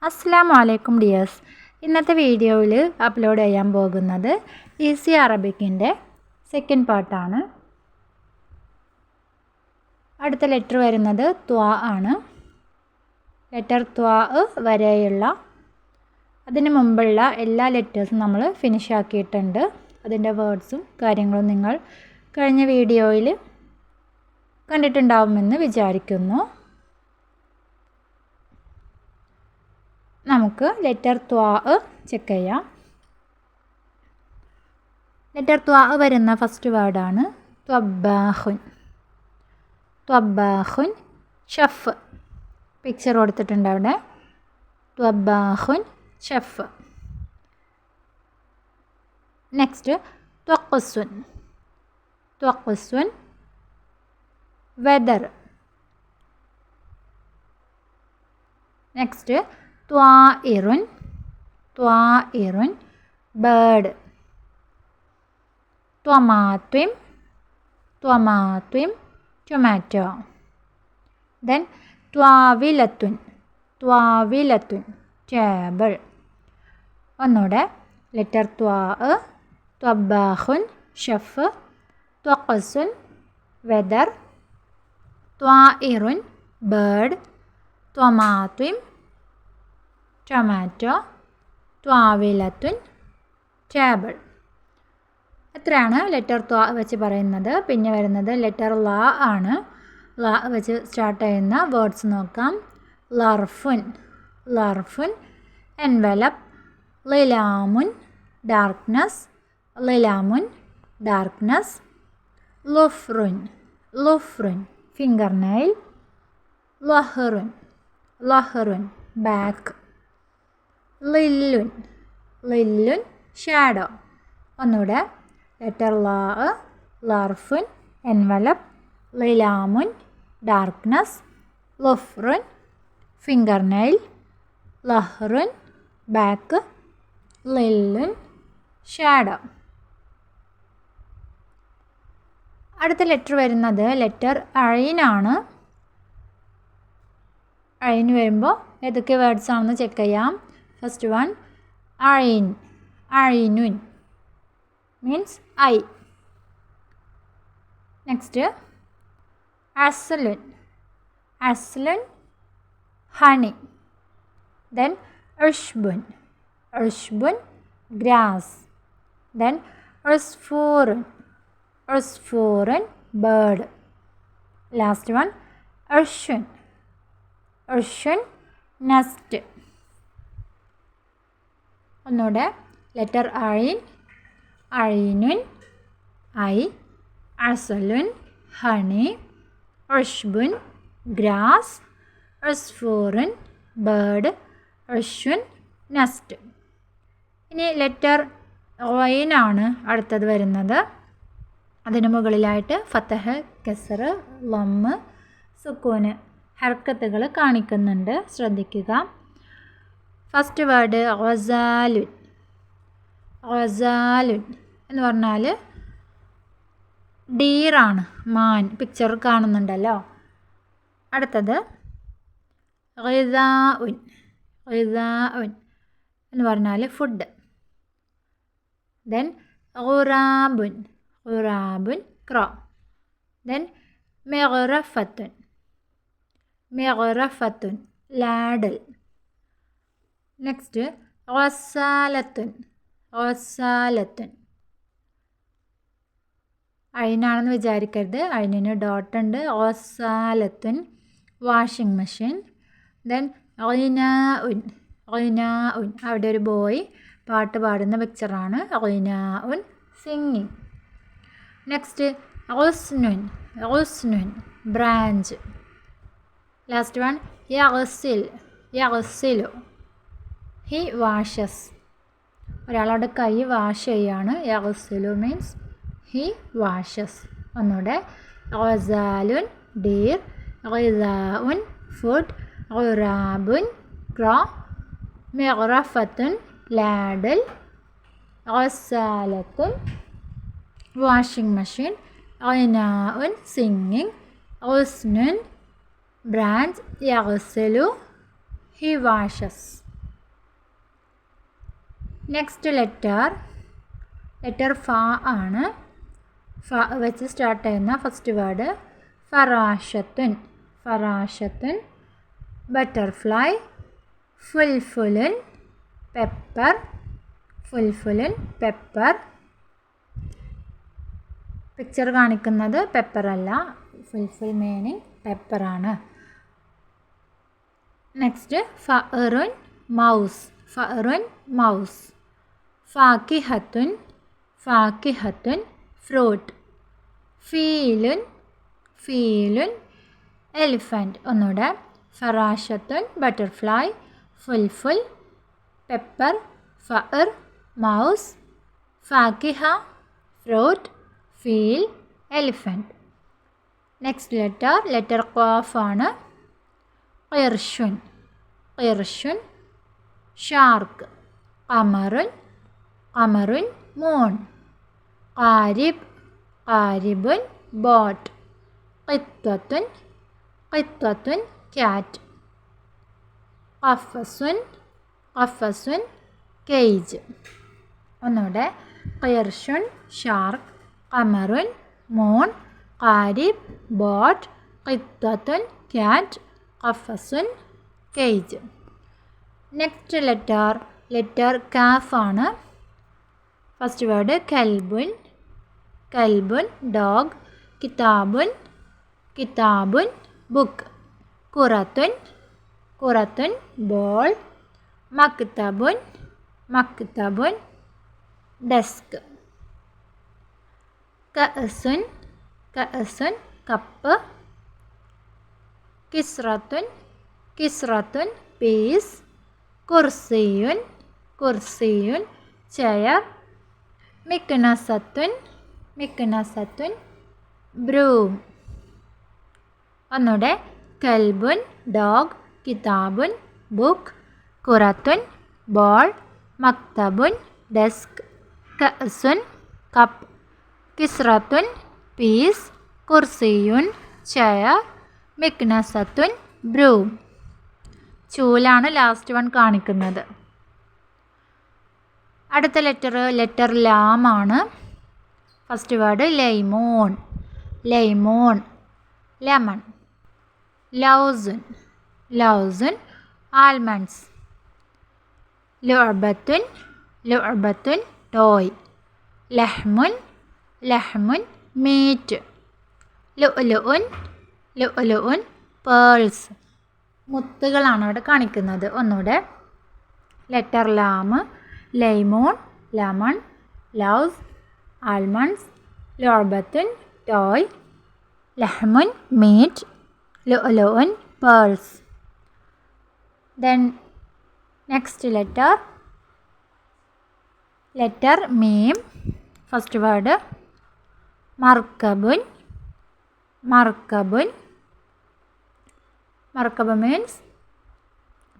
അസ്സലാമു അലൈക്കും ഡിയേഴ്സ്. ഇന്നത്തെ വീഡിയോയിൽ അപ്ലോഡ് ചെയ്യാൻ പോകുന്നത് ഈസി അറബിക്കിൻ്റെ സെക്കൻഡ് പാർട്ടാണ്. അടുത്ത ലെറ്റർ വരുന്നത് ത്വാ ആണ്. ലെറ്റർ ത്വാ വരെയുള്ള അതിന് മുമ്പുള്ള എല്ലാ ലെറ്റേഴ്സും നമ്മൾ ഫിനിഷ് ആക്കിയിട്ടുണ്ട്. അതിൻ്റെ വേർഡ്സും കാര്യങ്ങളും നിങ്ങൾ കഴിഞ്ഞ വീഡിയോയിൽ കണ്ടിട്ടുണ്ടാവുമെന്ന് വിചാരിക്കുന്നു. നമുക്ക് ലെറ്റർ ത്വാ ചെക്ക് ചെയ്യാം. ലെറ്റർ ത്വാ വരുന്ന ഫസ്റ്റ് വേർഡാണ് ത്വബ്ബാഹുൻ. ത്വബ്ബാഹുൻ ഷഫ്. പിക്ചർ കൊടുത്തിട്ടുണ്ട് അവിടെ. ത്വബ്ബാഹുൻ ഷഫ്. നെക്സ്റ്റ് ത്വഖ്സുൻ. ത്വഖ്സുൻ വെദർ. നെക്സ്റ്റ് ത്വാഇറുൻ. ത്വാഇറുൻ ബേർഡ്. ത്വമാത്വിം. ത്വമാത്വിം ടൊമാറ്റോ. ദെൻ ത്വാവിലത്തുൻ. ത്വാവിലത്തുൻ ടേബിൾ. ഒന്നുകൂടെ ലെറ്റർ ത്വാ. ത്വബ്ബാഹുൻ ഷഫ്. ത്വഖ്സുൻ വെദർ. ത്വാഇറുൻ ബേർഡ്. ത്വമാത്വിം ടൊമാറ്റോ. ത്വാവിലത്തുൻ ടേബിൾ. എത്രയാണ് ലെറ്റർ ത്വാ വെച്ച് പറയുന്നത്. പിന്നെ വരുന്നത് ലെറ്റർ ലാ ആണ്. ലാ വെച്ച് സ്റ്റാർട്ട് ചെയ്യുന്ന വേർഡ്സ് നോക്കാം. ലർഫുൻ. ലർഫുൻ എൻവലപ്പ്. ലിലാമുൻ ഡാർക്ക്നെസ്. ലിലാമുൻ ഡാർക്ക്നെസ്. ലുഫ്റുൻ. ലുഫ്റുൻ ഫിംഗർ നെയിൽ. ലഹ്റുൻ. ലഹ്റുൻ ബാക്ക്. ലില്ലുൻ. ലില്ലുൻ ഷാഡോ. ഒന്നുകൂടെ ലെറ്റർ ലാ. ലർഫുൻ എൻവലപ്പ്. ലിലാമുൻ ഡാർക്ക്നെസ്. ലുഫ്റുൻ ഫിംഗർ നെയിൽ. ലഹ്റുൻ ബാക്ക്. ലില്ലുൻ ഷാഡോ. അടുത്ത ലെറ്റർ വരുന്നത് ലെറ്റർ അഴീനാണ്. അഴീന് വരുമ്പോൾ ഏതൊക്കെ വേർഡ്സ് ആണെന്ന് ചെക്ക് ചെയ്യാം. ഫസ്റ്റ് വൺ അഴീൻ. അഴീനുൻ മീൻസ് ഐ. നെക്സ്റ്റ് അസ്ലുൻ. അസ്ലുൻ ഹണി. ദെൻ ഉഷ്ബുൻ. ഉഷ്ബുൻ ഗ്രാസ്. ദെൻ ഉസ്ഫൂറുൻ. ഉസ്ഫൂറുൻ ബേർഡ്. ലാസ്റ്റ് വൺ ഉഷുൻ. ഉഷുൻ നെസ്റ്റ്. ഒന്നുകൂടെ ലെറ്റർ അഴീൻ. അഴീനുൻ ഐ. അസലുൻ ഹണി. ഉഷ്ബുൻ ഗ്രാസ്. ഉസ്ഫൂറുൻ ബേർഡ്. ഉഷുൻ നെസ്റ്റ്. ഇനി ലെറ്റർ ഗൈനാണ് അടുത്തത് വരുന്നത്. അതിന് മുകളിലായിട്ട് ഫത്തഹ്, കസർ, ലമ്മ്, സുക്കൂന് ഹർക്കത്തുകൾ കാണിക്കുന്നുണ്ട്. ശ്രദ്ധിക്കുക. First word ഗസാലുൻ. ഗസാലുൻ എന്ന് പറഞ്ഞാൽ ഡീറാണ്, മാൻ. പിക്ചർ കാണുന്നുണ്ടല്ലോ. അടുത്തത് ഗിദാഉൻ. ഗിദാഉൻ എന്ന് പറഞ്ഞാൽ ഫുഡ്. ദെൻ ഗുറാബുൻ. ഗുറാബുൻ ക്രോ. ദെൻ മിഗ്റഫത്തുൻ. മിഗ്റഫത്തുൻ ലാഡൽ. നെക്സ്റ്റ് ഗസാലത്തുൻ. ഗസാലത്തുൻ അയിനാണെന്ന് വിചാരിക്കരുത്. അയിനിന് ഡോട്ട് ഉണ്ട്. ഗസാലത്തുൻ വാഷിംഗ് മെഷീൻ. ദെൻ ഗിനാഉൻ. ഗിനാഉൻ അവിടെ ഒരു ബോയ് പാട്ട് പാടുന്ന പിക്ചറാണ്. ഗിനാഉൻ സിംഗിങ്. നെക്സ്റ്റ് ഗുസ്നുൻ. ഗുസ്നുൻ ബ്രാഞ്ച്. ലാസ്റ്റ് വൺ യഗ്സിൽ. യഗ്സിലു ഹി വാഷസ്. ഒരാളുടെ കൈ വാഷ് ചെയ്യാണ്. യഗ്സിലു മീൻസ് ഹി വാഷസ്. ഒന്നുകൂടെ ഗസാലുൻ ഡീർ. ഗിദാഉൻ ഫുഡ്. ഗുറാബുൻ ക്രോ. മിഗ്റഫത്തുൻ ലാഡൽ. ഗസാലത്തുൻ വാഷിംഗ് മെഷീൻ. ഗിനാഉൻ സിംഗിങ്. ഗുസ്നുൻ branch. യഗ്സിലു he washes. Next letter ഫ ആണ്. ഫ വെച്ച് സ്റ്റാർട്ട് ചെയ്യുന്ന ഫസ്റ്റ് വേർഡ് ഫറാഷത്തുൻ. ബട്ടർഫ്ലൈ. ഫുൽഫുലുൻ പെപ്പർ. പിക്ചർ കാണിക്കുന്നത് പെപ്പർ അല്ല, ഫുൽഫുൽ മീനിങ് പെപ്പറാണ്. നെക്സ്റ്റ് ഫഅറുൻ മൗസ്. ഫാക്കിഹത്തുൻ ഫ്രൂട്ട്. ഫീലുൻ എലിഫൻറ്റ്. ഒന്നുകൂടെ ഫറാഷത്തുൻ ബട്ടർഫ്ലൈ, ഫുൽഫുൽ പെപ്പർ, ഫഅർ മൗസ്, ഫാക്കിഹ ഫ്രൂട്ട്, ഫീൽ എലിഫൻറ്റ്. നെക്സ്റ്റ് ലെറ്റർ ഖാഫ് ആണ്. ഖിർഷുൻ ഷാർക്ക്. ഖമറുൻ മൂൺ. ഖാരിബുൻ ബോട്ട്. ഖിത്വത്തുൻ ക്യാറ്റ്. ഖഫസുൻ കേജ്. ഒന്നുകൂടെ ഖിർഷുൻ ഷാർക്ക്, ഖമറുൻ മൂൺ, ഖാരിബ് ബോട്ട്, ഖിത്വത്തുൻ ക്യാറ്റ്, ഖഫസുൻ കേജ്. നെക്സ്റ്റ് ലെറ്റർ കാഫ് ആണ്. ഫസ്റ്റ് വേർഡ് കൽബുൻ ഡോഗ്. കിതാബുൻ ബുക്ക്. ഖുറത്തുൻ ബോൾ. മക്തബുൻ ഡെസ്ക്. കഅസുൻ കപ്പ്. കിസ്റത്തുൻ പീസ്. കുർസിയുൻ ചെയർ. മിക്നസത്തുൻ ബ്രൂം. ഒന്നുകൂടെ കൽബുൻ ഡോഗ്, കിതാബുൻ ബുക്ക്, ഖുറത്തുൻ ബോൾ, മക്തബുൻ ഡെസ്ക്, കഅസുൻ കപ്പ്, കിസ്റത്തുൻ പീസ്, കുർസിയുൻ ചെയർ, മിക്നസത്തുൻ ബ്രൂം. ചൂലാണ് ലാസ്റ്റ് വൺ കാണിക്കുന്നത്. അടുത്ത ലെറ്റർ ലാം ആണ്. First word lemon. ലെമൺ. ലൗസുൻ ആൽമണ്ട്സ്. ലുഅബത്തുൻ ടോയ്. ലഹ്മുൻ മീറ്റ്. ലുഅലുഉൻ പേൾസ്. മുത്തുകളാണ് അവിടെ കാണിക്കുന്നത്. ഒന്നുകൂടെ ലെറ്റർ ലാം. ലെമൺ, ലെമൺ, ലൗസ്, ആൽമണ്ട്സ്, ലുഅബത്തുൻ ടോയ്, ലഹ്മുൻ മീറ്റ്, ലുഅലുഉൻ പേൾസ്. ദെൻ നെക്സ്റ്റ് ലെറ്റർ മീം. ഫസ്റ്റ് വേർഡ് മർക്കബുൻ. മർക്കബ് മീൻസ്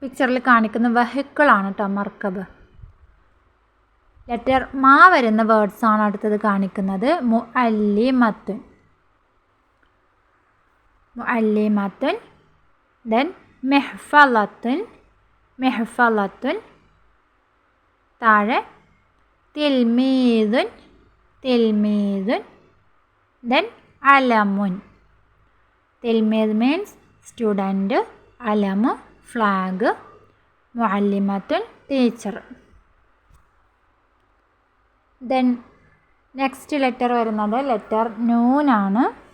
പിക്ചറിൽ കാണിക്കുന്ന വെഹിക്കിളാണ് കേട്ടോ മർക്കബ്. ലെറ്റർ മാ വരുന്ന വേർഡ്സ് ആണ് അടുത്തത് കാണിക്കുന്നത്. മുഅല്ലിമത്തുൻ. ദെൻ മെഹ്ഫലത്തുൻ. താഴെ തിൽമീദുൻ. ദെൻ അലമുൻ. തിൽമീദ് മീൻസ് സ്റ്റുഡൻറ്റ്, അലമ് ഫ്ലാഗ്, മുഅല്ലിമത്തുൻ ടീച്ചർ. ദെൻ നെക്സ്റ്റ് ലെറ്റർ വരുന്നത് ലെറ്റർ നൂനാണ്.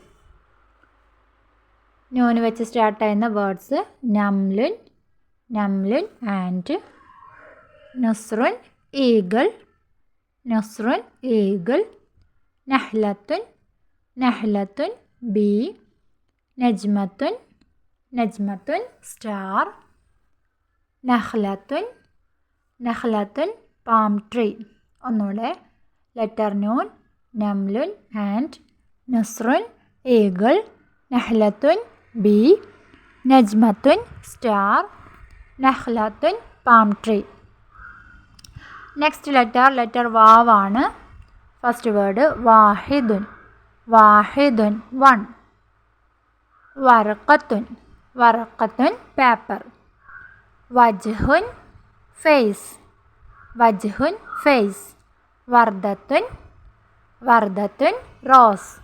നൂന് വെച്ച് സ്റ്റാർട്ട് ചെയ്യുന്ന വേർഡ്സ് നംലുൻ ആൻഡ്. നസ്റുൻ ഈഗിൾ. നഹ്ലത്തുൻ ബീ. നജ്മത്തുൻ സ്റ്റാർ. നഹ്ലത്തുൻ പാം ട്രീ. ഒന്നുകൂടെ ലെറ്റർ നൂൻ, നംലുൻ ആൻഡ്, നസ്റുൻ ഈഗിൾ, നഹ്ലത്തുൻ ബീ, നജ്മത്തുൻ സ്റ്റാർ, നഹ്ലത്തുൻ പാം ട്രീ. നെക്സ്റ്റ് ലെറ്റർ വാവാണ്. ഫസ്റ്റ് വേർഡ് വാഹിദുൻ വൺ. വറഖത്തുൻ പേപ്പർ. വജ്ഹുൻ ഫേസ്. വജ്ഹുൻ ഫേസ്. വർദ്ധത്തുൻ വർദ്ധത്തുൻ റോസ്.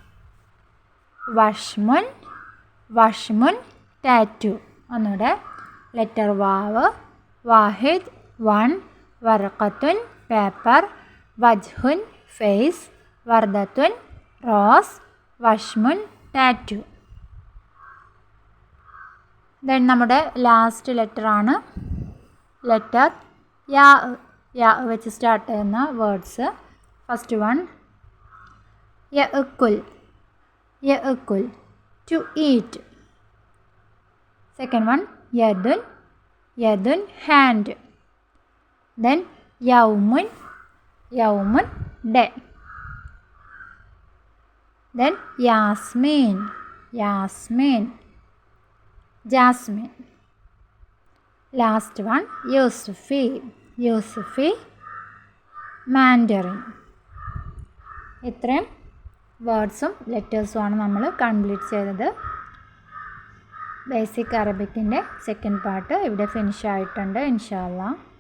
വഷ്മുൻ വഷ്മുൻ ടാറ്റു. ഒന്നുകൂടെ ലെറ്റർ വാവ്. വാഹിദ് വൺ. വർഖത്തുൻ പേപ്പർ. വജ്ഹുൻ ഫേസ്. വർദ്ധത്തുൻ റോസ്. വഷ്മുൻ ടാറ്റു. ദെൻ നമ്മുടെ ലാസ്റ്റ് ലെറ്റർ ആണ് ലെറ്റർ യാ. യാ വെച്ച് സ്റ്റാർട്ട് ചെയ്യുന്ന വേർഡ്സ്. ഫസ്റ്റ് വൺ യഅ്കുൽ. യഅ്കുൽ ടു ഈറ്റ്. സെക്കൻഡ് വൺ യദുൻ. യദുൻ ഹാൻഡ്. ദെൻ യൗമുൻ. യൗമുൻ ഡേ. ദെൻ യാസ്മീൻ. യാസ്മീൻ ജാസ്മിൻ. ലാസ്റ്റ് വൺ യൂസുഫി. യൂസുഫി മാൻഡറിൻ. ഇത്രയും വേർഡ്സും ലെറ്റേഴ്സുമാണ് നമ്മൾ കംപ്ലീറ്റ് ചെയ്തത്. ബേസിക് അറബിക്കിൻ്റെ സെക്കൻഡ് പാർട്ട് ഇവിടെ ഫിനിഷ് ആയിട്ടുണ്ട് ഇൻഷാ അല്ലാഹ്.